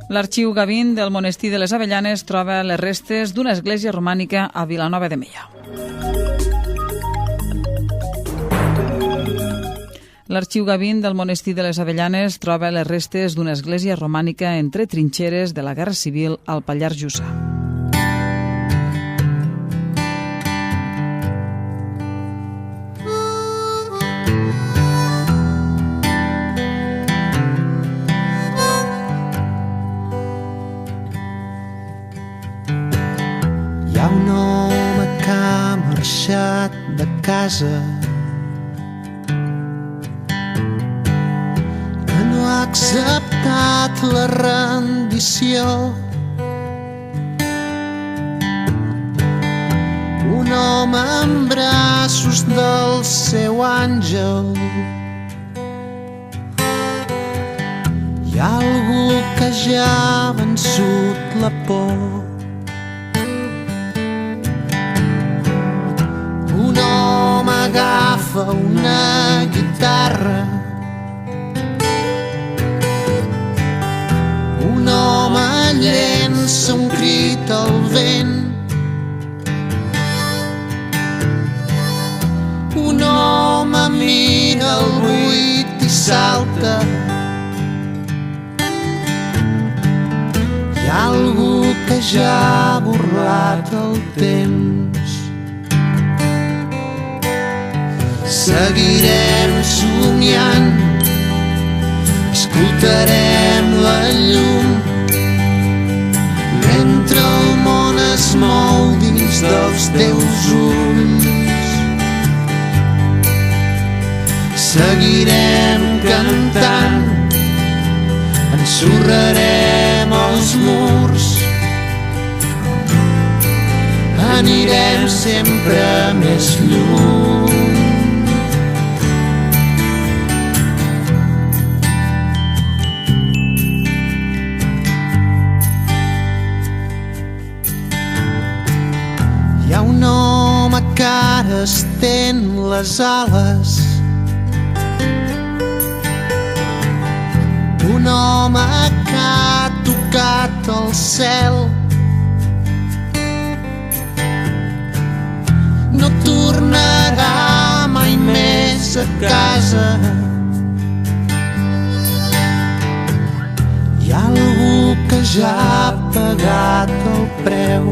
L'Arxiu Gavín del Monestir de les Avellanes troba les restes d'una església romànica a Vilanova de Meià. L'Arxiu Gavín del Monestir de les Avellanes troba les restes d'una església romànica entre trinxeres de la Guerra Civil al Pallars Jussà. Hi ha un home que ha marxat de casa, que no ha acceptat la rendició. Un home amb braços del seu àngel. Hi ha algú que ja ha vençut la por. Un home agafa una guitarra. Un home llença un crit al vent. Un home mira el buit i salta. Hi ha algú que ja ha burlat el temps. Seguirem somiant, escoltarem la llum, mentre el món es mou dins dels teus ulls. Seguirem cantant, ensorrarem els murs, anirem sempre més lluny. Hi ha un home que ara estén les ales. Un home que ha tocat el cel. No tornarà mai més a casa. Hi ha algú que ja ha pagat el preu.